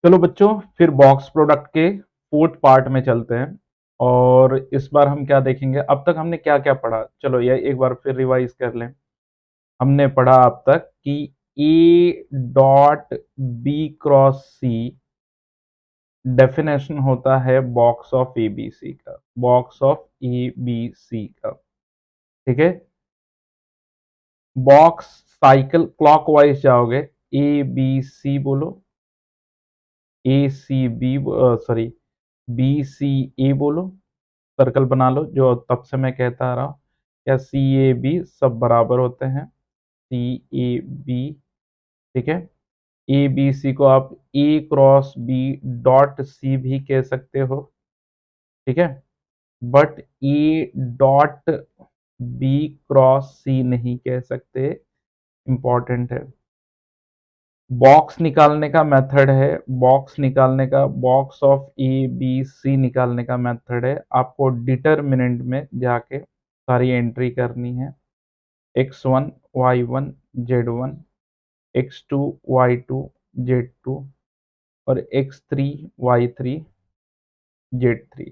चलो बच्चों, फिर बॉक्स प्रोडक्ट के फोर्थ पार्ट में चलते हैं और इस बार हम क्या देखेंगे। अब तक हमने क्या क्या पढ़ा, चलो ये एक बार फिर रिवाइज कर लें। हमने पढ़ा अब तक कि A dot B cross C definition होता है बॉक्स ऑफ एबीसी का, बॉक्स ऑफ एबीसी का। ठीक है, बॉक्स साइकिल क्लॉकवाइज जाओगे, ए बी सी बोलो, A C B, sorry, B C A बोलो, सर्कल बना लो जो तब से मैं कहता आ रहा हूँ। या सी ए बी सब बराबर होते हैं, सी ए बी। ठीक है, ए बी सी को आप A cross B dot C भी कह सकते हो। ठीक है, but A dot B cross C नहीं कह सकते, इंपॉर्टेंट है। बॉक्स निकालने का मेथड है, बॉक्स निकालने का, box of A B C निकालने का मेथड है, आपको डिटरमिनेंट में जाके सारी एंट्री करनी है। x1 y1 z1, x2 y2 z2 और x3 y3 z3।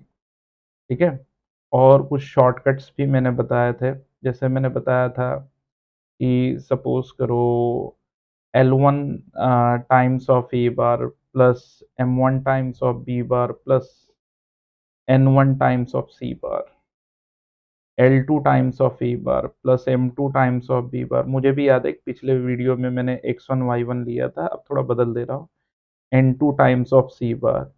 ठीक है, और कुछ शॉर्टकट्स भी मैंने बताए थे। जैसे मैंने बताया था कि सपोज करो L1 times of A bar plus M1 times of B bar plus N1 times of C bar, L2 times of A bar plus M2 times of B bar. मुझे भी याद है कि पिछले वीडियो में मैंने x1 y1 लिया था, अब थोड़ा बदल दे रहा हूँ। N2 times of C bar,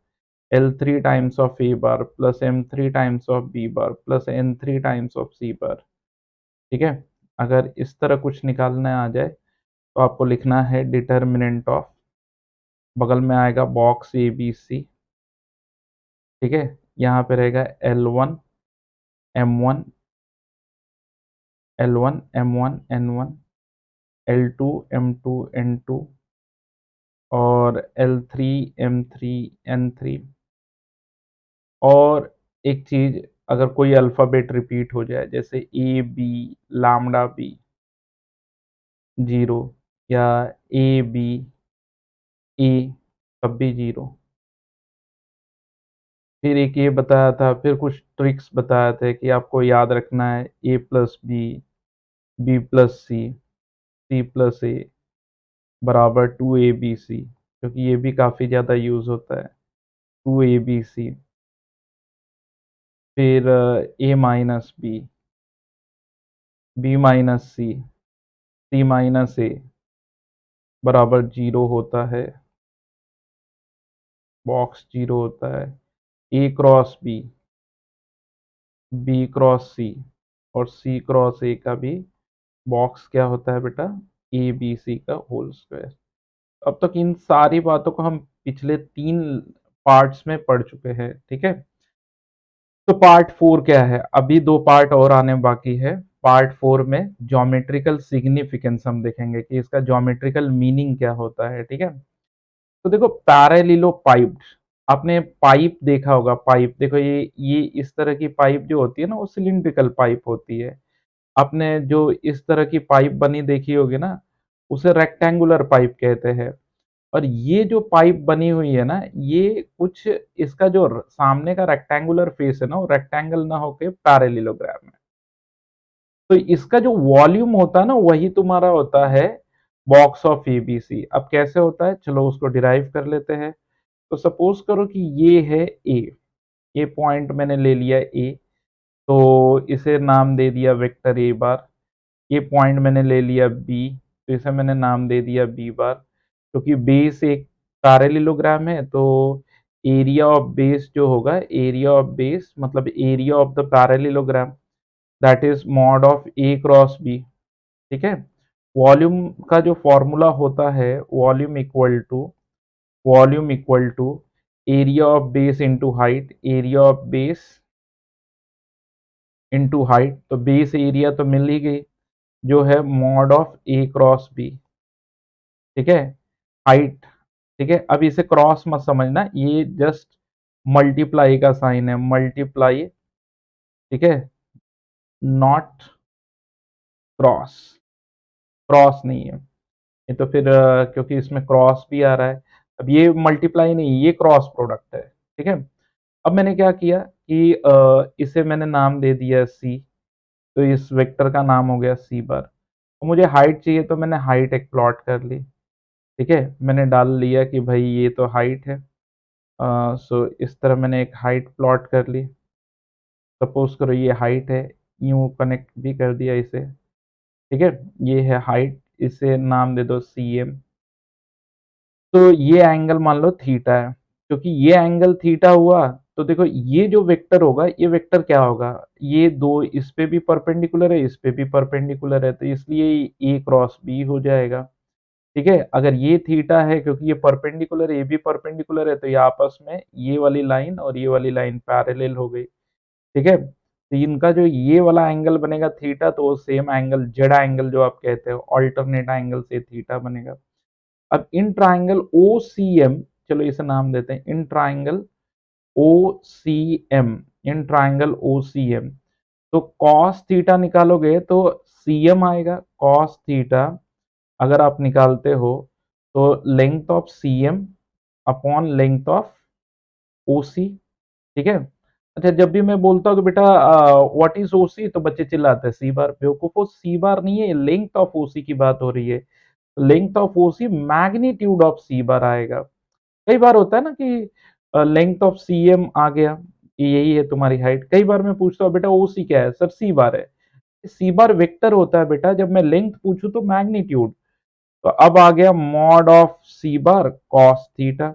L3 times of A bar plus M3 times of B bar plus N3 times of C bar. ठीक है, अगर इस तरह कुछ निकालना आ जाए तो आपको लिखना है डिटर्मिनेंट ऑफ, बगल में आएगा बॉक्स ए बी सी। ठीक है, यहाँ पे रहेगा L1 M1, L1 M1 N1, L2 M2 N2 और L3 M3 N3। और एक चीज, अगर कोई अल्फाबेट रिपीट हो जाए जैसे A B, lambda B, zero, या ए बी ए, तब भी जीरो। फिर एक ये बताया था, फिर कुछ ट्रिक्स बताए थे कि आपको याद रखना है A plus B plus C plus A बराबर टू ए बी सी, क्योंकि ये भी काफ़ी ज़्यादा यूज़ होता है, टू ए बी सी। फिर A minus B minus C minus A बराबर जीरो होता है, बॉक्स जीरो होता है। A cross B cross C और सी क्रॉस ए का भी बॉक्स क्या होता है बेटा, ए बी सी का होल स्क्वायर। अब तक इन सारी बातों को हम पिछले 3 पार्ट्स में पढ़ चुके हैं। ठीक है, तो पार्ट 4 क्या है, अभी 2 पार्ट और आने बाकी है। पार्ट 4 में ज्योमेट्रिकल सिग्निफिकेंस हम देखेंगे कि इसका ज्योमेट्रिकल मीनिंग क्या होता है। ठीक है, तो देखो पैरेललोपाइप्ड, आपने पाइप देखा होगा, पाइप देखो, ये इस तरह की पाइप जो होती है ना वो सिलिंड्रिकल पाइप होती है। आपने जो इस तरह की पाइप बनी देखी होगी ना, उसे रेक्टेंगुलर पाइप कहते हैं। और ये जो पाइप बनी हुई है ना, ये कुछ इसका जो सामने का रेक्टेंगुलर फेस है ना, वो रेक्टेंगल ना होके पैरेललोग्राम है। तो इसका जो वॉल्यूम होता है ना, वही तुम्हारा होता है बॉक्स ऑफ एबीसी। अब कैसे होता है, चलो उसको डिराइव कर लेते हैं। तो सपोज करो कि ये है ए, ये पॉइंट मैंने ले लिया ए, तो इसे नाम दे दिया वेक्टर ए बार। ये पॉइंट मैंने ले लिया बी, तो इसे मैंने नाम दे दिया बी बार। क्योंकि बेस एक पैरेललोग्राम है, तो एरिया ऑफ बेस जो होगा, एरिया ऑफ बेस मतलब area of the parallelogram, that is mod of A cross B. ठीक है, वॉल्यूम का जो फॉर्मूला होता है, volume equal to area of base into height, area of base into height. तो बेस एरिया तो मिल ही गई, जो है mod of A cross B. ठीक है, हाइट। ठीक है, अब इसे क्रॉस मत समझना, ये जस्ट मल्टीप्लाई का साइन है, मल्टीप्लाई। ठीक है, नॉट क्रॉस, क्रॉस नहीं है ये। तो फिर क्योंकि इसमें क्रॉस भी आ रहा है, अब ये मल्टीप्लाई नहीं, ये क्रॉस प्रोडक्ट है, ठीक है? अब मैंने क्या किया कि इसे मैंने नाम दे दिया सी, तो इस वेक्टर का नाम हो गया सी बार। तो मुझे हाइट चाहिए तो मैंने हाइट एक प्लॉट कर ली, ठीक है? मैंने डाल लिया कि भाई ये तो हाइट है। सो इस तरह मैंने एक हाइट प्लॉट कर ली। सपोज़ करो ये हाइट है, यूँ कनेक्ट भी कर दिया इसे, ठीक है? ये है हाइट, इसे नाम दे दो सीएम। तो ये एंगल मान लो थीटा है, क्योंकि ये एंगल थीटा हुआ, तो देखो ये जो वेक्टर होगा, ये वेक्टर क्या होगा? ये 2 इस पे भी परपेंडिकुलर है, इस पे भी परपेंडिकुलर है, तो इसलिए ए क्रॉस बी हो जाएगा, ठीक है? अगर ये थीटा है क्योंकि ये परपेंडिकुलर है, ये भी परपेंडिकुलर है, तो ये आपस में ये वाली लाइन और ये वाली लाइन पैरेलल हो गई, ठीक है? तो इनका जो ये वाला एंगल बनेगा थीटा, तो वो सेम एंगल जेड एंगल जो आप कहते हो, अल्टरनेट एंगल से थीटा बनेगा। अब इन ट्रायंगल ओसीएम, चलो इसे नाम देते हैं in triangle OCM, in triangle OCM, तो कॉस थीटा निकालोगे तो सीएम आएगा। कॉस थीटा अगर आप निकालते हो तो length of CM upon length of OC, ठीक है? अच्छा, जब भी मैं बोलता हूँ कि बेटा व्हाट इज ओसी, तो बच्चे चिल्लाते हैं सी बार। बेवकूफो, सी बार नहीं है, लेंथ ऑफ ओसी की बात हो रही है। Length of OC magnitude of C bar आएगा। कई बार होता है ना कि लेंथ ऑफ सीएम आ गया कि यही है तुम्हारी हाइट। कई बार मैं पूछता हूँ बेटा ओसी क्या है? सर सी बार है। सी बार वेक्टर होता है बेटा, जब मैं लेंथ पूछूं तो मैग्नीट्यूड। तो अब आ गया mod of C bar cos theta.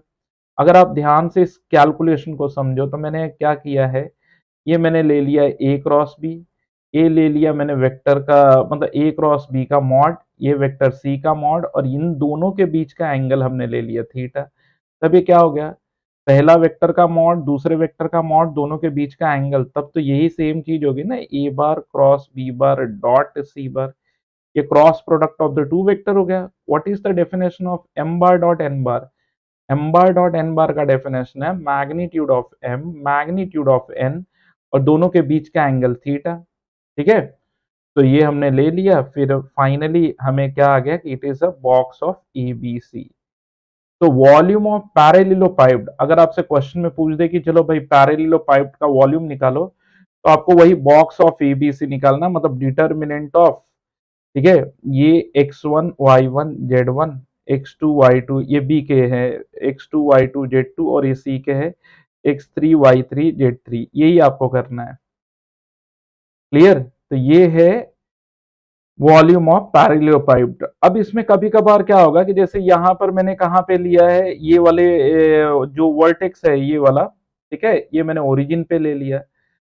अगर आप ध्यान से इस कैलकुलेशन को समझो तो मैंने क्या किया है, ये मैंने ले लिया ए क्रॉस बी, ए ले लिया मैंने वेक्टर का मतलब ए क्रॉस बी का मॉड, ये वेक्टर सी का मॉड, और इन दोनों के बीच का एंगल हमने ले लिया थीटा। तब ये क्या हो गया, पहला वेक्टर का मॉड दूसरे वेक्टर का मॉड, दोनों के बीच का एंगल, तब तो यही सेम चीज होगी ना, A bar cross B bar dot C bar. ये cross product of the two vector हो गया। What is the definition of M bar dot N bar? M bar dot N bar का डेफिनेशन है magnitude of M magnitude of N और दोनों के बीच का angle theta, ठीक है? तो ये हमने ले लिया, फिर फाइनली हमें क्या आ गया कि it is a box of ABC. तो वॉल्यूम ऑफ पैरेललोपाइप्ड, अगर आपसे क्वेश्चन में पूछ दे कि चलो भाई पैरेललोपाइप्ड का वॉल्यूम निकालो, तो आपको वही बॉक्स ऑफ एबीसी निकालना, मतलब डिटर्मिनेंट ऑफ, ठीक है? ये x1 y1 z1 x2 y2 ये बी के है, x2 y2 z2 और ये सी के है x3 y3 z3, यही आपको करना है। क्लियर? तो ये है वॉल्यूम ऑफ पैरेललोपाइप्ड। अब इसमें कभी-कभार क्या होगा कि जैसे यहाँ पर मैंने कहाँ पे लिया है, ये वाले जो वर्टेक्स है ये वाला, ठीक है? ये मैंने ओरिजिन पे ले लिया।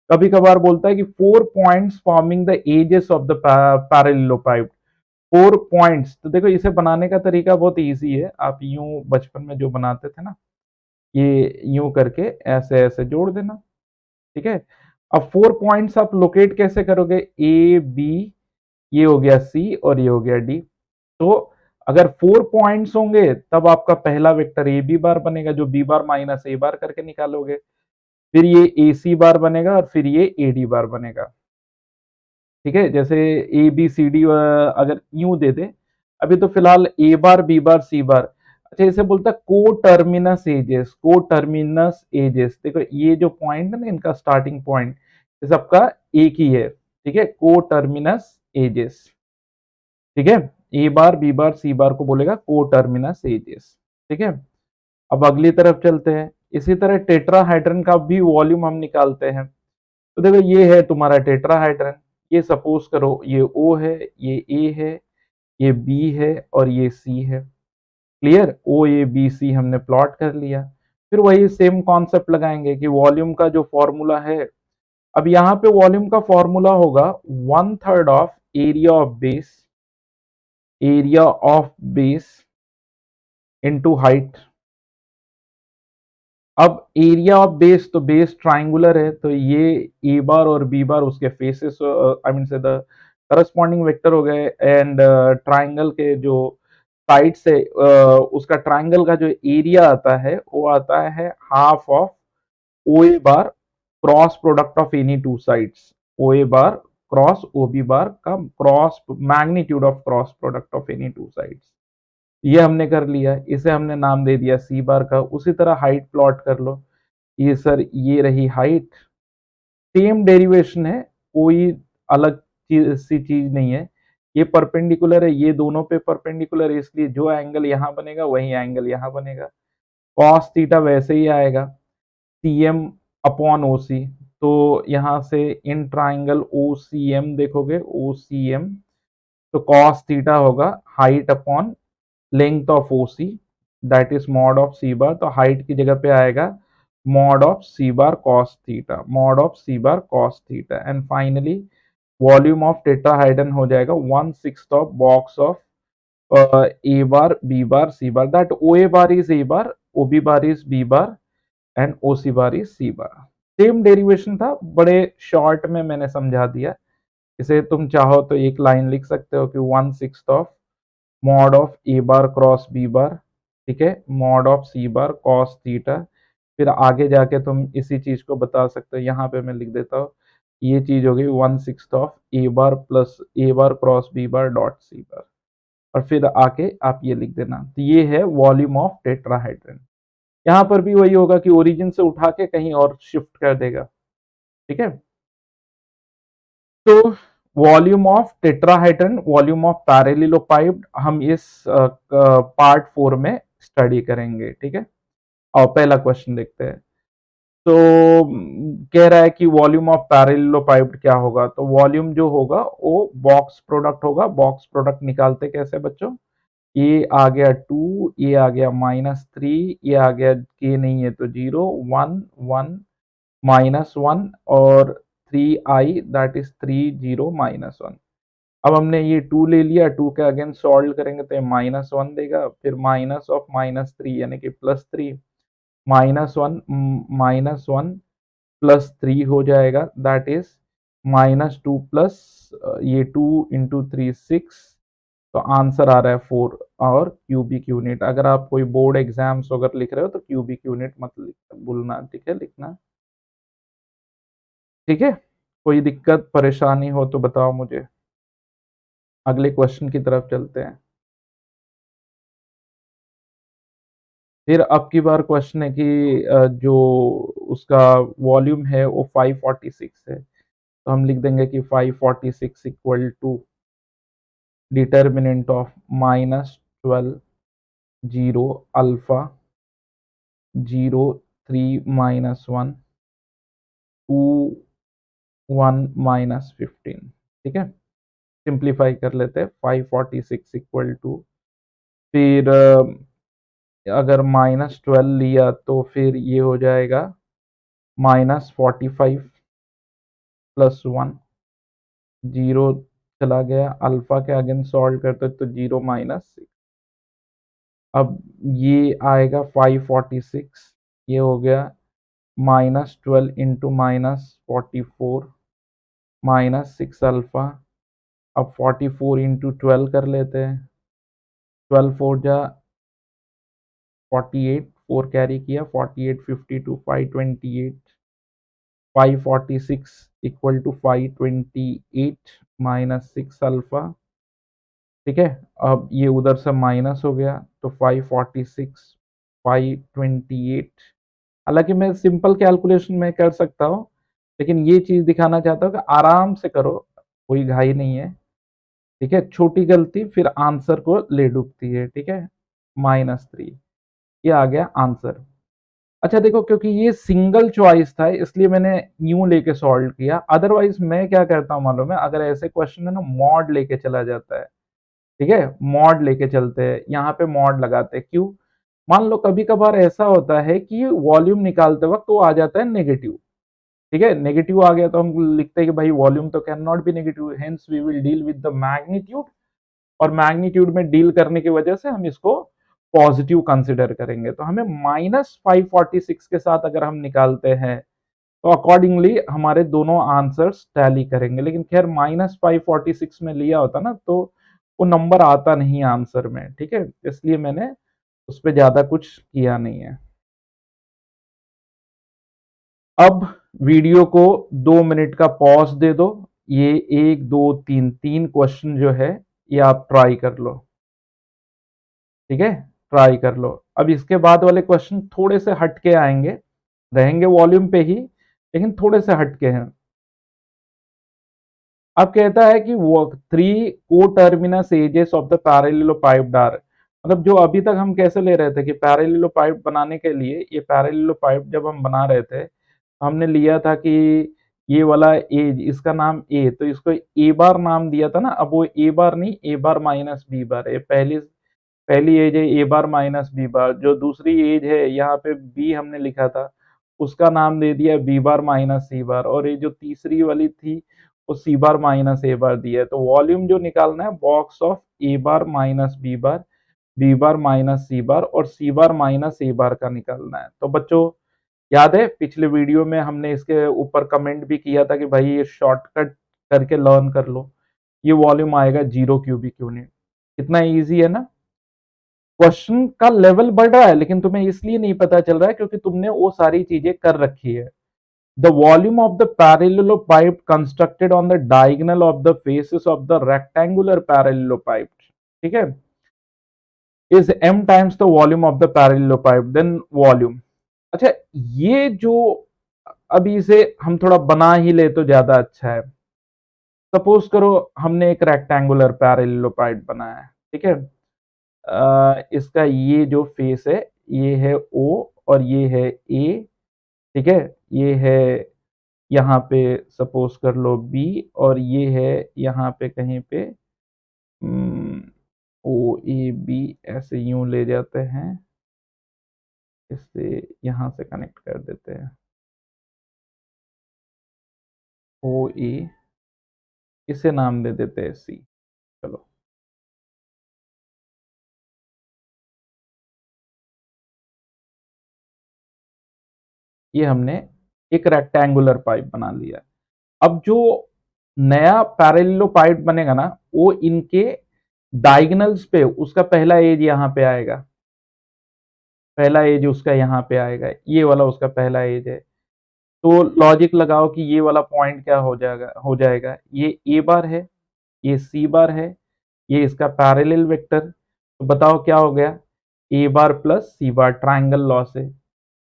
कभी-कभार बोलता है कि 4 points forming the edges of the parallelepiped. 4 points, तो देखो इसे बनाने का तरीका बहुत ईज़ी है। आप यूँ बचपन में जो बनाते थे ना, ये यूँ करके ऐसे-ऐसे जोड़ देना, ठीक है? अब 4 पॉइंट्स आप लोकेट कैसे करोगे? ए, बी, ये हो गया सी और ये हो गया डी। तो अगर 4 पॉइंट्स होंगे तब आपका पहला वेक्टर ए बी बार बनेगा, जो बी बार माइनस ए बार करके निकालोगे। फिर ये ए सी बार बनेगा और फिर ये ए डी बार बनेगा। ठीक है? जैसे ए बी सी डी अगर यूँ दे दें, अभी तो फिलहाल ए बार बी बार सी बार। अच्छा, इसे बोलता है कोटर्मिनस एजेस, कोटर्मिनस एजेस। देखो ये जो पॉइंट है ना, इनका स्टार्टिंग पॉइंट, ये सबका एक ही है, ठीक है? कोटर्मिनस एजेस, ठीक है? ए बार बी बार सी बार को बोलेगा कोटर्मिनस एजेस, ठीक है? अब अगली तरफ चलते हैं। इसी तरह टेट्राहाइड्रन का भी वॉल्यूम हम निकालते हैं। तो देखो ये है तुम्हारा टेट्राहाइड्रन, ये सपोज करो ये ओ है, ये ए है, ये बी है और ये सी है। क्लियर? ओ ए बी सी हमने प्लॉट कर लिया। फिर वही सेम कॉन्सेप्ट लगाएंगे कि वॉल्यूम का जो फॉर्मूला है, अब यहाँ पे वॉल्यूम का फॉर्मूला होगा 1/3 of area of base into height. अब एरिया ऑफ बेस, तो बेस ट्राइंगुलर है, तो ये ए बार और बी बार उसके फेसेस, आई मीन से द करस्पॉन्डिंग वेक्टर हो गए, एंड ट्राइंगल के जो साइड से उसका ट्राइंगल का जो एरिया आता है वो आता है half of O A bar cross product of any two sides. O A bar cross O B bar का cross magnitude of cross product of any two sides. ये हमने कर लिया, इसे हमने नाम दे दिया सी बार का। उसी तरह हाइट प्लॉट कर लो। ये सर ये रही हाइट, सेम डेरिवेशन है, कोई अलग सी चीज नहीं है। ये परपेंडिकुलर है, ये दोनों पे परपेंडिकुलर है, इसलिए जो एंगल यहाँ बनेगा वही एंगल यहाँ बनेगा। कॉस थीटा वैसे ही आएगा, सी एम अपॉन ओ सी। तो यहाँ से in triangle O C M देखोगे, ओ सी एम, तो कॉस थीटा होगा height upon length of O C, that is mod of C bar. तो हाइट की जगह पे आएगा mod of C bar cos theta, mod of C bar cos theta. And finally volume of tetrahedron हो जाएगा 1/6 of box of A bar B bar C bar, that O A bar is A bar, O B bar is B bar and O C bar is C bar. Same derivation था, बड़े short में मैंने समझा दिया। इसे तुम चाहो तो एक लाइन लिख सकते हो कि 1/6 of mod of A bar cross B bar, ठीक है, mod of C bar cos theta. फिर आगे जाके तुम इसी चीज को बता सकते हो, यहाँ पे मैं लिख देता हूँ, ये चीज हो गई 1/6 of A bar plus A bar cross B bar dot C bar. और फिर आके आप ये लिख देना। तो ये है वॉल्यूम ऑफ टेट्राहाइड्रन। यहाँ पर भी वही होगा कि ओरिजिन से उठा के कहीं और शिफ्ट कर देगा, ठीक है। तो volume of tetrahedron, volume of parallelepiped हम इस पार्ट 4 में स्टडी करेंगे, ठीक है। और पहला क्वेश्चन देखते हैं। तो कह रहा है कि वॉल्यूम ऑफ पैरेललोपाइप्ड क्या होगा। तो वॉल्यूम जो होगा वो बॉक्स प्रोडक्ट होगा। बॉक्स प्रोडक्ट निकालते कैसे बच्चों, ये आ गया 2, ये आ गया -3, ये आ गया के नहीं है तो 0, 1 1 -1 और 3i दैट इज 3 0 -1। अब हमने ये 2 ले लिया, 2 के अगेंस्ट सॉल्व करेंगे तो ये -1 देगा, फिर माइनस ऑफ -3 यानी कि +3, -1 +3 हो जाएगा, दैट इज -2 प्लस ये 2 इंटू 3 6। तो आंसर आ रहा है 4 और क्यूबिक यूनिट। अगर आप कोई बोर्ड एग्जाम्स अगर लिख रहे हो तो क्यूबिक यूनिट मत भूलना, ठीक है, लिखना, ठीक है। कोई दिक्कत परेशानी हो तो बताओ मुझे। अगले क्वेश्चन की तरफ चलते हैं। फिर अब की बार क्वेश्चन है कि जो उसका वॉल्यूम है वो 546 है। तो हम लिख देंगे कि 546 equal to determinant of -12 0 alpha 0 3 -1 2 1 -15, ठीक है। सिंप्लीफाई कर लेते हैं। 546 इक्वल टू, फिर अगर -12 लिया तो फिर ये हो जाएगा -45 प्लस 1, 0 चला गया, अल्फा के अगेंस्ट सॉल्व करते तो 0 -6। अब ये आएगा 546, ये हो गया -12 इंटू -44 -6 अल्फा। अब 44 इंटू 12 कर लेते हैं, 12 4 जा 48, 4 कैरी किया, 48 52 528, 546 इक्वल टू 528 -6 अल्फा, ठीक है। अब ये उधर से माइनस हो गया तो 546 528। हालांकि मैं सिंपल कैलकुलेशन में कर सकता हूँ, लेकिन ये चीज दिखाना चाहता हूँ कि आराम से करो, कोई घाई नहीं है, ठीक है। छोटी गलती फिर आंसर को ले डूबती है, ठीक है। -3, ये आ गया आंसर। अच्छा देखो, क्योंकि ये सिंगल चॉइस था इसलिए मैंने न्यू लेके सॉल्व किया। अदरवाइज मैं क्या करता हूँ मालूम है, अगर ऐसे क्वेश्चन है ना, मॉड लेके चला जाता है, ठीक है। मॉड लेके चलते हैं, यहाँ पे मॉड लगाते हैं। क्यों? मान लो कभी कभार ऐसा होता है कि वॉल्यूम निकालते वक्त वो आ जाता है नेगेटिव, ठीक है। नेगेटिव आ गया तो हम लिखते हैं कि भाई वॉल्यूम तो can not be negative, hence we will deal with the magnitude. और मैग्नीट्यूड में डील करने की वजह से हम इसको पॉजिटिव कंसिडर करेंगे। तो हमें -546 के साथ अगर हम निकालते हैं तो अकॉर्डिंगली हमारे दोनों आंसर्स टैली करेंगे। लेकिन खैर -546 में लिया होता ना तो वो नंबर आता नहीं आंसर में, ठीक है। इसलिए मैंने उस पर ज्यादा कुछ किया नहीं है। अब वीडियो को 2 मिनट का पॉज दे दो। ये 1 2 3 3 क्वेश्चन जो है ये आप ट्राई कर लो। ठीक है, ट्राई कर लो। अब इसके बाद वाले क्वेश्चन थोड़े से हटके आएंगे, रहेंगे वॉल्यूम पे ही, लेकिन थोड़े से हटके हैं। अब कहता है कि वो three coterminous edges of the parallelepiped are, मतलब जो अभी तक हम कैसे ले रहे थे कि पैरेललोपाइप बनाने के लिए, ये पैरेललोपाइप जब हम बना रहे थे, हमने लिया था कि ये वाला एज, इसका नाम ए, तो इसको ए बार नाम दिया था ना। अब वो ए बार नहीं, ए बार माइनस बी बार, ये पहली पहली एज है ए बार माइनस बी बार। जो दूसरी एज है यहाँ पे बी हमने लिखा था, उसका नाम दे दिया B bar minus C bar, और ये जो तीसरी वाली थी वो सी बार माइनस ए बार दिया है। तो वॉल्यूम जो निकालना है, box of A bar minus B bar minus C bar और सी बार माइनस ए बार का निकालना है। तो बच्चों याद है पिछले वीडियो में हमने इसके ऊपर कमेंट भी किया था कि भाई ये शॉर्टकट करके लर्न कर लो, ये वॉल्यूम आएगा 0 क्यूबिक यूनिट। कितना इजी है ना। क्वेश्चन का लेवल बढ़ रहा है, लेकिन तुम्हें इसलिए नहीं पता चल रहा है क्योंकि तुमने वो सारी चीजें कर रखी है। The volume of the parallelepiped constructed on the diagonal of the faces of the rectangular parallelepiped, ठीक है, is m times the volume of the parallelepiped, then volume. अच्छा, ये जो अभी इसे हम थोड़ा बना ही ले तो ज्यादा अच्छा है। सपोज करो हमने एक रेक्टेंगुलर पैरेललोपाइप बनाया है, ठीक है। इसका ये जो फेस है, ये है ओ और ये है ए, ठीक है। ये है यहाँ पे सपोज कर लो बी, और ये है यहाँ पे कहीं पे ओ ए बी, ऐसे यूं ले जाते हैं, इससे यहाँ से कनेक्ट कर देते हैं ओ ए, इसे नाम दे देते हैं सी। चलो, ये हमने एक रेक्टेंगुलर पाइप बना लिया। अब जो नया पैरेललोपाइप बनेगा ना, वो इनके डायगोनल्स पे उसका पहला एज यहाँ पे आएगा, पहला एज उसका यहाँ पे आएगा, ये वाला उसका पहला एज है। तो लॉजिक लगाओ कि ये वाला पॉइंट क्या हो जाएगा, ये ए बार है, ये सी बार है, ये इसका पैरेलल वेक्टर। तो बताओ क्या हो गया, ए बार प्लस सी बार, ट्राइंगल लॉ से,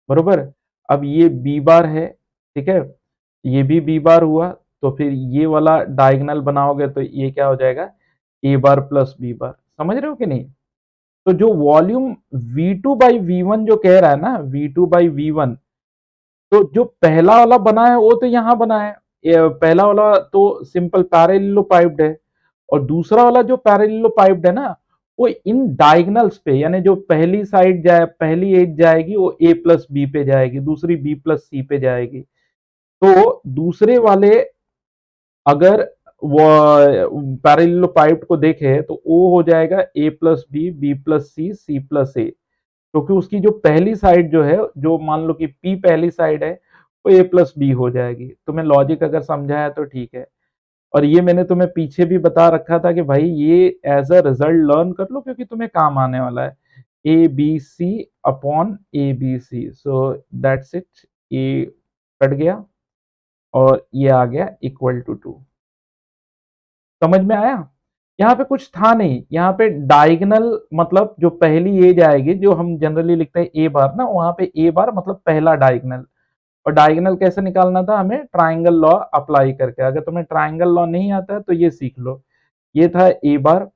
बरोबर। अब ये बी बार है, ठीक है, ये भी बी बार हुआ, तो फिर ये वाला डायगोनल बनाओगे तो ये क्या हो जाएगा, ए बार प्लस बी बार। समझ रहे हो कि नहीं। तो जो वॉल्यूम V2/V1 जो कह रहा है ना, V2/V1, तो जो पहला वाला बना है वो तो यहाँ बना है, पहला वाला तो सिंपल पैरेललोपाइप्ड है, और दूसरा वाला जो पैरेललोपाइप्ड है ना, वो इन डायगोनल्स पे, यानी जो पहली साइड जाए, पहली एज जाएगी वो ए प्लस बी पे जाएगी, दूसरी बी प्लस सी पे जाएगी। तो दूसरे वाले अगर वो पैरेललोपाइप्ड को देखे तो वो हो जाएगा A plus B plus C plus A, क्योंकि उसकी जो पहली साइड जो है, जो मान लो कि पी पहली साइड है, वो ए प्लस बी हो जाएगी। तुम्हें लॉजिक अगर समझा है तो ठीक है। और ये मैंने तुम्हें पीछे भी बता रखा था कि भाई ये एज अ रिजल्ट लर्न कर लो, क्योंकि तुम्हें काम आने वाला है। A B C upon A B C, so that's it. ये कट गया और ये आ गया इक्वल टू 2। समझ में आया। यहाँ पे कुछ था नहीं, यहाँ पे डायगोनल मतलब जो पहली एज आएगी, जो हम जनरली लिखते हैं ए बार ना, वहां पे ए बार मतलब पहला डायगोनल। और डायगोनल कैसे निकालना था हमें, ट्राइंगल लॉ अप्लाई करके। अगर तुम्हें ट्राइंगल लॉ नहीं आता है तो ये सीख लो। ये था ए बार,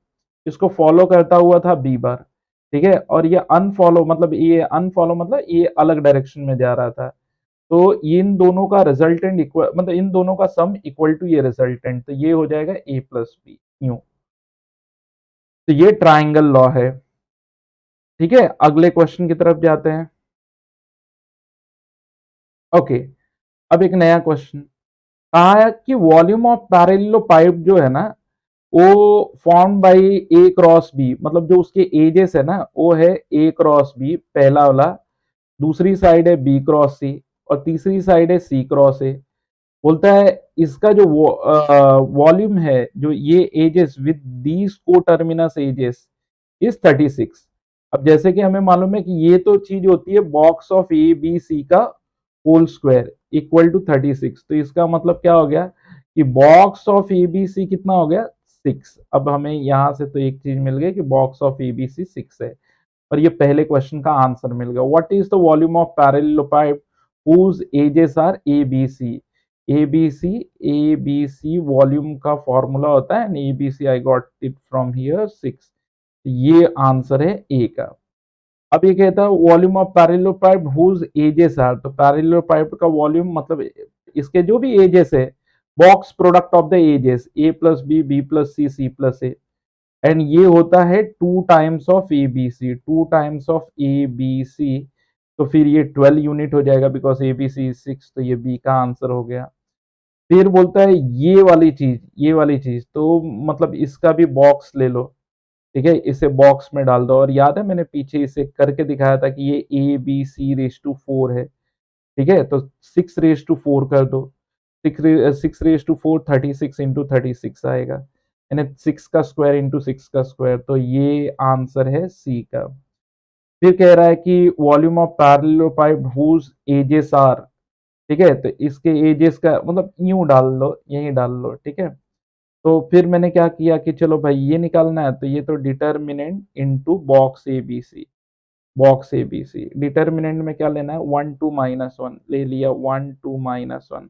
इसको फॉलो करता हुआ था बी बार, ठीक है। और ये अनफॉलो मतलब, ये अलग डायरेक्शन में जा रहा था। तो इन दोनों का रिजल्टेंट इक्वल, मतलब इन दोनों का सम इक्वल टू ये रिजल्टेंट, तो ये हो जाएगा ए प्लस बी, यूं। तो ये ट्राइंगल लॉ है, ठीक है। अगले क्वेश्चन की तरफ जाते हैं। ओके, अब एक नया क्वेश्चन कहा है कि वॉल्यूम ऑफ पैरेललोपाइप जो है ना, वो form by A cross B, मतलब जो उसके एजेस है ना, वो है ए क्रॉस बी पहला वाला, दूसरी साइड है बी क्रॉस सी, और तीसरी साइड है सी क्रॉस ए। बोलता है इसका जो वॉल्यूम है, जो ये एजेस विद दीज को टर्मिनस एजेस इज 36। अब जैसे कि हमें मालूम है कि ये तो चीज होती है box of A B C का होल स्क्वायर इक्वल टू 36। तो इसका मतलब क्या हो गया कि box of A B C कितना हो गया, 6। अब हमें यहां से तो एक चीज मिल गई कि box of A B C 6 है। और ये पहले क्वेश्चन का आंसर मिल गया। What is the volume of parallelepiped whose edges are A B C? A B C volume का फॉर्मूला होता है, A B C I got it from here 6। ये आंसर है ए का। अब ये कहता है volume of parallelepiped whose edges are, तो पैरेललोपाइड का वॉल्यूम मतलब इसके जो भी एजेस है, box product of the edges A plus B, B plus C, C plus A, and ये होता है 2 times of A B C, 2 times of A B C, तो फिर ये 12 यूनिट हो जाएगा बिकॉज ए बी सी 6, तो ये बी का आंसर हो गया। फिर बोलता है ये वाली चीज तो मतलब इसका भी बॉक्स ले लो, ठीक है, इसे बॉक्स में डाल दो। और याद है मैंने पीछे इसे करके दिखाया था कि ये A B C raise to 4 है, ठीक है, तो 6 रेस टू 4 कर दो, 6 रेस टू 4 36 इंटू 36 आएगा, यानी 6 का स्क्वायर इंटू 6 का स्क्वायर, तो ये आंसर है सी का। फिर कह रहा है कि volume of parallelepiped whose edges are, ठीक है, तो इसके एजेस का मतलब यूं डाल लो, यहीं डाल लो, ठीक है। तो फिर मैंने क्या किया कि चलो भाई ये निकालना है, तो ये तो determinant into box A B C, box A B C determinant में क्या लेना है, 1 2 -1 ले लिया, 1 2 -1,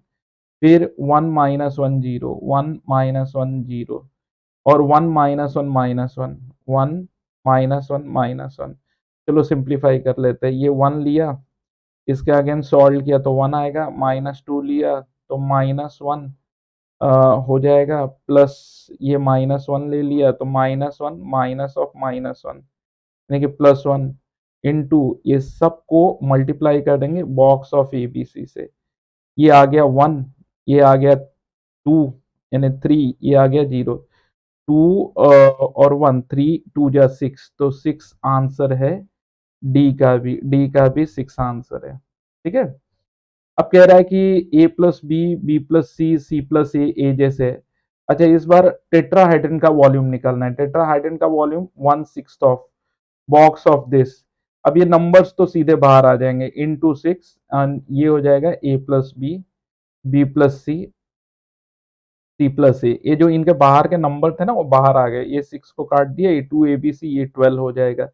फिर 1 -1 0, 1 -1 0, और 1 -1 -1, 1 -1 -1। चलो सिंप्लीफाई कर लेते हैं, ये 1 लिया, इसके अगेंस्ट सॉल्व किया तो 1 आएगा, -2 लिया तो -1 हो जाएगा, प्लस ये -1 ले लिया तो -1 माइनस ऑफ -1, यानी कि +1 इंटू ये सबको मल्टीप्लाई कर देंगे box of A B C से, ये आ गया 1, ये आ गया 2 यानी 3, ये आ गया 0, 2 और 1, 3 2 जा 6, तो 6 आंसर है डी का भी 6 आंसर है, ठीक है। अब कह रहा है कि ए plus B, B plus C, C plus ए जैसे है। अच्छा, इस बार टेट्राहाइड्रन का वॉल्यूम निकालना है, टेट्राहाइड्रन का volume 1/6 of box of this. अब ये नंबर्स तो सीधे बाहर आ जाएंगे, इनटू 6, एंड ये हो जाएगा A plus B, B plus C, C plus ए, ये जो इनके बाहर के नंबर थे ना वो बाहर आ गए, ये 6 को काट दिया, ये 2 ए बी सी, ये 12 हो जाएगा,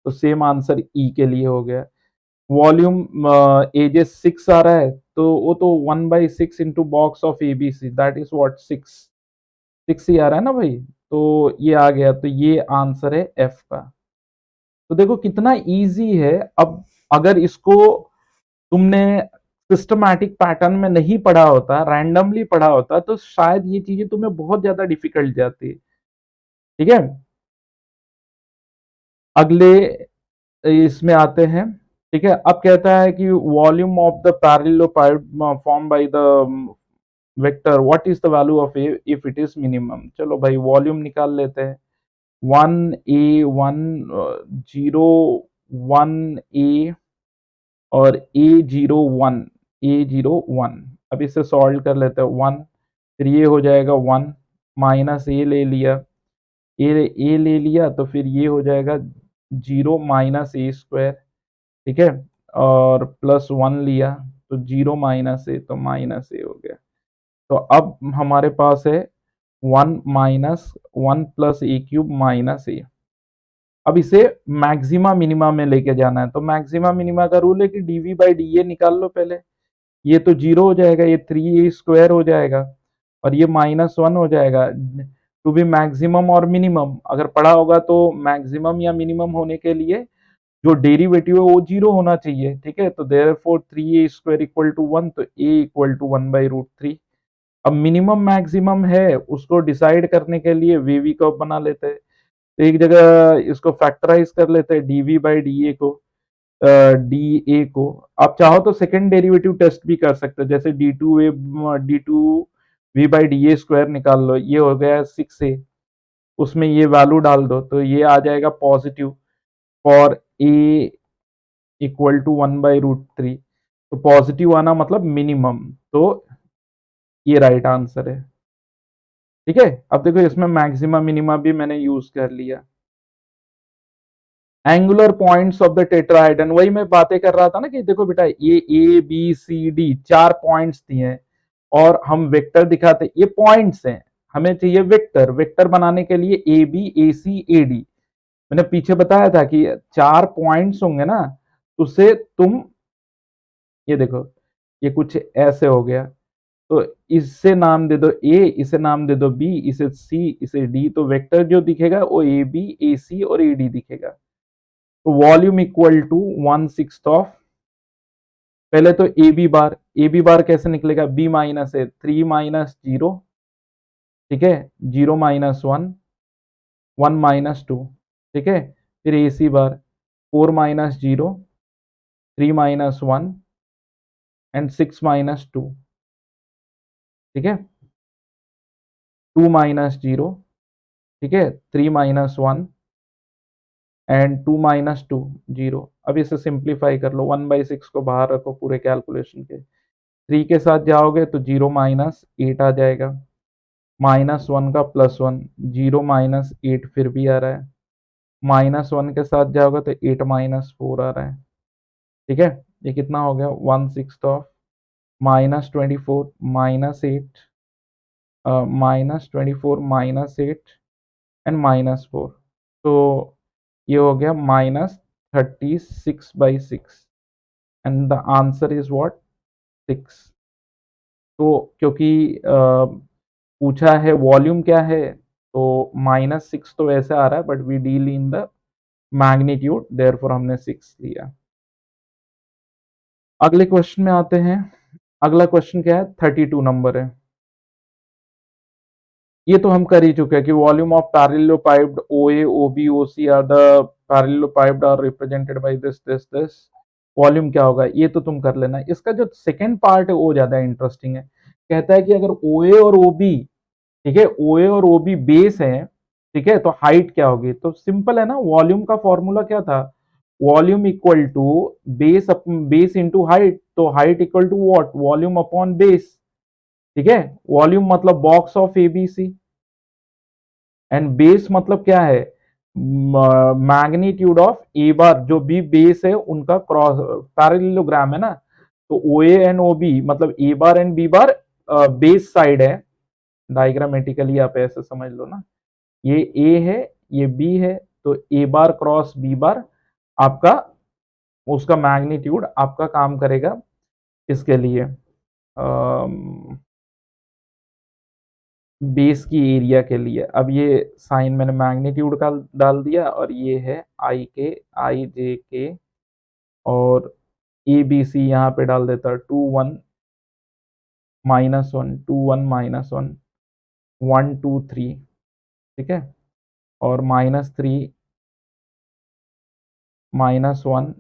तो सेम आंसर ई के लिए हो गया। वॉल्यूम एजेस 6 आ रहा है, तो वो तो 1/6 into box of A B C, that is what 6, 6 ही आ रहा है ना भाई, तो ये आ गया, तो ये आंसर है एफ का। तो देखो कितना इजी है। अब अगर इसको तुमने सिस्टमैटिक पैटर्न में नहीं पढ़ा होता, रैंडमली पढ़ा होता, तो शायद ये चीजें तुम्हें बहुत ज्यादा डिफिकल्ट जाती, ठीक है। अगले इसमें आते हैं, ठीक है। अब कहता है कि volume of the parallelepiped form by the vector, what is the value of A if it is minimum. चलो भाई वॉल्यूम निकाल लेते हैं, 1 और A01, अब इसे सॉल्व कर लेते हैं, 1, फिर ये हो जाएगा 1, माइनस ए ले लिया तो फिर ये हो जाएगा 0 माइनस ए स्क्वायर, ठीक है, और +1 लिया तो 0 माइनस ए, तो माइनस ए हो गया। तो अब हमारे पास है 1 माइनस 1 प्लस ए क्यूब माइनस ए। अब इसे मैक्सिमा मिनिमा में लेके जाना है, तो मैक्सिमा मिनिमा का रूल है कि डीवी बाई डी ए निकाल लो पहले, ये तो 0 हो जाएगा, ये 3 ए स्क्वायर हो जाएगा, और ये -1 हो जाएगा। टू बी मैक्सिमम और मिनिमम, अगर पढ़ा होगा तो मैक्सिमम या मिनिमम होने के लिए जो डेरिवेटिव है वो 0 होना चाहिए, ठीक है। तो therefore 3a square equal to 1, तो a इक्वल टू 1/√3। अब मिनिमम मैक्सिमम है उसको डिसाइड करने के लिए वीवी कर्व बना लेते हैं, तो एक जगह इसको फैक्टराइज कर लेते हैं डीवी बाई डी ए को, डी ए को। आप चाहो तो सेकेंड डेरिवेटिव टेस्ट भी कर सकते हो, जैसे डी2 V by D A square निकाल लो, ये हो गया 6a, उसमें ये वैल्यू डाल दो तो ये आ जाएगा positive for A equal to 1/√3, तो पॉजिटिव आना मतलब मिनिमम, तो ये राइट आंसर है, ठीक है। अब देखो इसमें मैक्सिमा मिनिमा भी मैंने यूज कर लिया। Angular points of the tetrahedron, वही मैं बातें कर रहा था ना कि देखो बेटा ये A B C D 4 points दिए हैं और हम वेक्टर दिखाते, ये पॉइंट्स हैं, हमें चाहिए वेक्टर, वेक्टर बनाने के लिए A B A C A D, मैंने पीछे बताया था कि 4 पॉइंट्स होंगे ना, उससे तुम ये देखो, ये कुछ ऐसे हो गया, तो इससे नाम दे दो ए, इसे नाम दे दो बी, इसे सी, इसे डी, तो वेक्टर जो दिखेगा वो ए बी, ए सी और ए डी दिखेगा। तो वॉल्यूम इक्वल टू 1/6 ऑफ, पहले तो ए बी बार कैसे निकलेगा, बी माइनस है 3 माइनस 0, ठीक है, 0 माइनस 1, 1 माइनस 2, ठीक है, फिर ए सी बार 4 माइनस 0, 3 माइनस 1 एंड 6 माइनस 2, ठीक है, 2 माइनस 0, ठीक है, 3 माइनस 1 एंड 2 माइनस 2, 0। अब इसे सिंप्लीफाई कर लो, 1/6 को बाहर रखो पूरे कैलकुलेशन के, 3 के साथ जाओगे तो 0 माइनस 8 आ जाएगा, माइनस 1 का प्लस 1, 0 माइनस 8 फिर भी आ रहा है, माइनस 1 के साथ जाओगे तो 8 माइनस 4 आ रहा है, ठीक है, ये कितना हो गया 1/6 ऑफ -24 -8, -24 -8 एंड -4, तो ये हो गया -36/6 and the answer is what 6। तो क्योंकि पूछा है वॉल्यूम क्या है, तो -6 तो वैसे आ रहा है, but we deal in the magnitude, therefore हमने 6 लिया। अगले क्वेश्चन में आते हैं। अगला क्वेश्चन क्या है, 32 नंबर है। ये तो हम कर ही चुके हैं कि volume of parallelepiped OA OB OC are the parallelepiped are represented by this volume क्या होगा, ये तो तुम कर लेना। इसका जो सेकंड पार्ट है वो ज्यादा इंटरेस्टिंग है। कहता है कि अगर ओए और ओबी, ठीक है, ओए और ओबी बेस है, ठीक है, तो हाइट क्या होगी। तो सिंपल है ना, वॉल्यूम का फॉर्मूला क्या था, volume equal to base base into height, तो height equal to what, volume upon base, ठीक है। वॉल्यूम मतलब box of ABC and base मतलब क्या है, मैग्नीट्यूड ऑफ ए बार, जो भी बेस है उनका क्रॉस पैरेललोग्राम है ना, तो ओ ए एंड ओ बी मतलब A bar and B bar base side है। डायग्रामेटिकली आप ऐसे समझ लो ना, ये ए है, ये बी है, तो ए बार क्रॉस बी बार आपका, उसका मैग्नीट्यूड आपका काम करेगा इसके लिए, बेस की एरिया के लिए। अब ये साइन मैंने मैग्नीट्यूड का डाल दिया, और ये है आई के, आई जे के, और ए बी सी यहाँ पे डाल देता 2 1 -1 2 1 -1 1 2 3, ठीक है, और -3 -1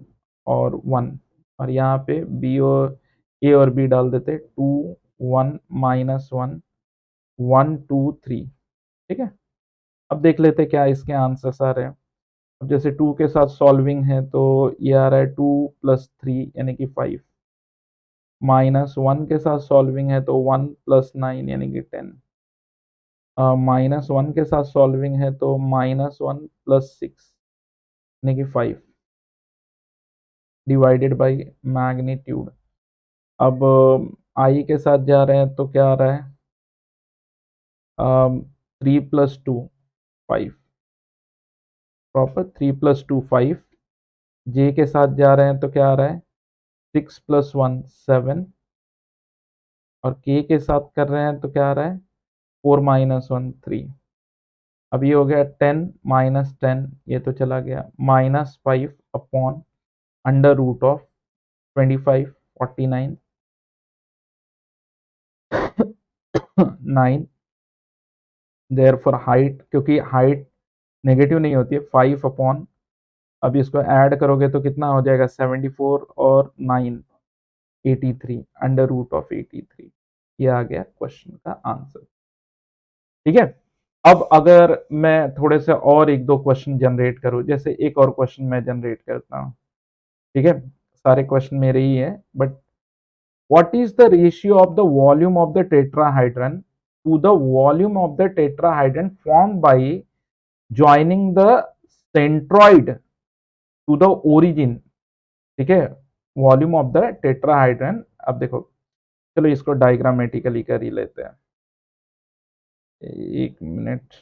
और 1, और यहाँ पे बी और ए और बी डाल देते 2 1 -1 1 2 3, ठीक है। अब देख लेते क्या इसके आंसर्स आ रहे हैं। अब जैसे 2 के साथ सॉल्विंग है तो ये आ रहा है 2 + 3 यानी कि 5, -1 के साथ सॉल्विंग है तो 1 + 9 यानी कि 10, -1 के साथ सॉल्विंग है तो -1 + 6 यानी कि 5 डिवाइडेड बाय मैग्नीट्यूड। अब आई के साथ जा रहे हैं तो क्या आ रहा है, 3 + 2 5, प्रॉपर 3 + 2 5। जे के साथ जा रहे हैं तो क्या आ रहा है, 6 + 1 7, और के साथ कर रहे हैं तो क्या आ रहा है, 4 - 1 3। अब ये हो गया 10 - 10, ये तो चला गया, -5 upon under root of 25 49 9, therefore height, क्योंकि हाइट नेगेटिव नहीं होती है, 5 अपॉन, अब इसको ऐड करोगे तो कितना हो जाएगा 74 और 9 83 अंडर रूट ऑफ 83। ये आ गया क्वेश्चन का आंसर, ठीक है। अब अगर मैं थोड़े से और एक दो क्वेश्चन जनरेट करूं, जैसे एक और क्वेश्चन मैं जनरेट करता हूं, ठीक है, सारे क्वेश्चन मेरे ही है, but what is the ratio of the volume of the tetrahedron to the volume of the tetrahedron form by joining the centroid to the origin, ठीक है, वॉल्यूम ऑफ द टेट्राहाइड्रन। अब देखो, चलो इसको डायग्रामेटिकली कर ही लेते हैं, एक मिनट।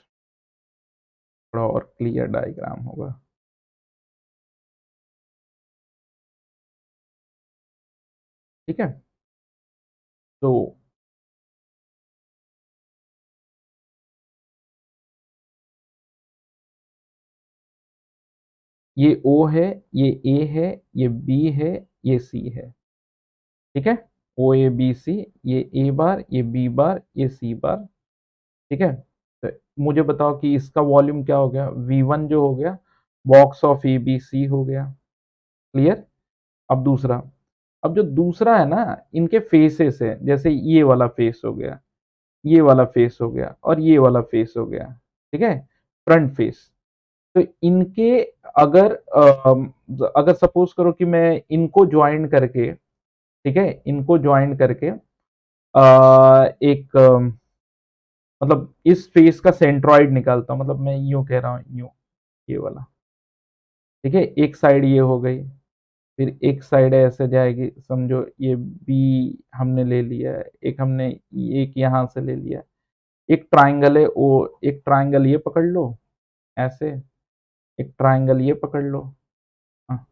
थोड़ा और क्लियर डायग्राम होगा। ठीक है? तो ये O है, ये A है, ये B है, ये C है। ठीक है? O, A, B, C, ये A बार, ये B बार, ये C बार। ठीक है? तो मुझे बताओ कि इसका वॉल्यूम क्या हो गया? V1 जो हो गया, बॉक्स ऑफ ABC हो गया। क्लियर? अब दूसरा, अब जो दूसरा है ना, इनके फेसेस है, जैसे ये वाला फेस हो गया, ये वाला फेस हो गया और ये वाला फेस हो गया। ठीक है? Front face. तो इनके अगर अगर सपोज करो कि मैं इनको ज्वाइन करके, ठीक है, इनको ज्वाइन करके एक मतलब इस फेस का सेंट्रॉइड निकालता हूँ, मतलब मैं यूं कह रहा हूँ, यूं, ये वाला। ठीक है? एक साइड ये हो गई, फिर एक साइड ऐसे जाएगी, समझो ये बी हमने ले लिया है, एक हमने एक यहाँ से ले लिया है। एक ट्राइंगल है, वो एक ट्राइंगल ये पकड़ लो ऐसे, एक ट्राइंगल ये पकड़ लो। हाँ,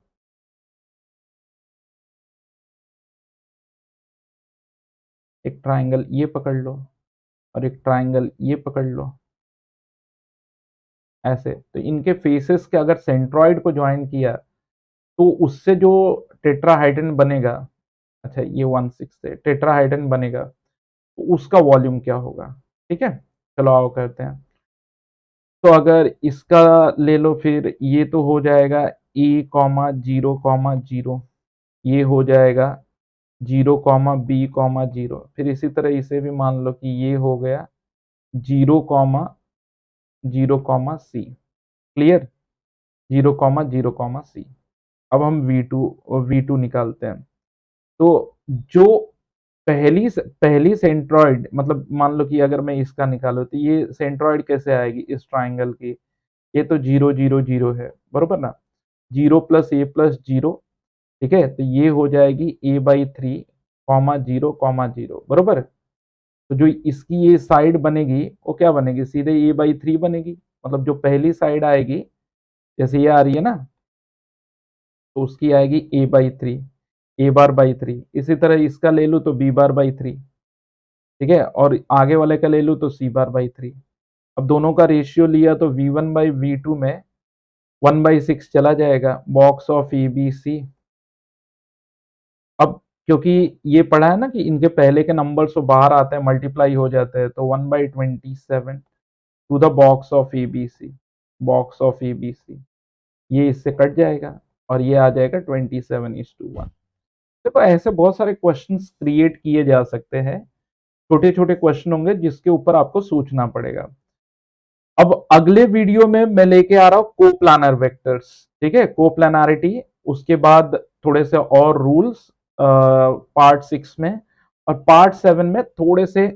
एक ट्राइंगल ये पकड़ लो और एक ट्राइंगल ये पकड़ लो, ऐसे। तो इनके फेसेस के अगर सेंट्रॉइड को ज्वाइन किया तो उससे जो टेट्राहाइड्रन बनेगा, अच्छा ये 1/6 है, टेट्राहाइड्रन बनेगा, तो उसका वॉल्यूम क्या होगा? ठीक है? चलो आओ करते हैं। तो अगर इसका ले लो, फिर ये तो हो जाएगा A comma zero comma zero, ये हो जाएगा zero comma B comma zero, फिर इसी तरह इसे भी मान लो कि ये हो गया zero comma zero comma C. Clear? Zero comma zero comma C. अब हम V2 निकालते हैं। तो जो पहली सेंट्रॉइड, मतलब मान लो कि अगर मैं इसका निकालूँ तो ये सेंट्रॉइड कैसे आएगी इस ट्राइंगल की? ये तो 0, 0, 0 है, बरोबर ना? 0 प्लस A प्लस 0, ठीक है? तो ये हो जाएगी A/3 कॉमा 0 कॉमा 0, बरोबर? तो जो इसकी ये साइड बनेगी, वो क्या बनेगी? सीधे A/3 बनेगी। मतलब जो पहली साइड आएगी, जैसे ये आ रही है ना, तो उसकी आएगी A/3, A बार बाई 3। इसी तरह इसका ले लूँ तो B बार बाई 3, ठीक है? और आगे वाले का ले लूँ तो C बार बाई 3। अब दोनों का रेशियो लिया तो V1/V2 में 1/6 चला जाएगा, बॉक्स ऑफ ABC। अब क्योंकि ये पढ़ा है ना कि इनके पहले के नंबर्स तो बाहर आते हैं, मल्टीप्लाई हो जाते हैं, तो 1/27 to the box of ABC, box of ABC, ये इससे कट जाएगा और ये आ जाएगा 27:1। देखो ऐसे बहुत सारे क्वेश्चंस क्रिएट किए जा सकते हैं, छोटे-छोटे क्वेश्चन होंगे जिसके ऊपर आपको सोचना पड़ेगा। अब अगले वीडियो में मैं लेके आ रहा हूँ कोप्लानर वेक्टर्स, ठीक है? कोप्लानरिटी, उसके बाद थोड़े से और रूल्स पार्ट 6 में, और पार्ट 7 में थोड़े से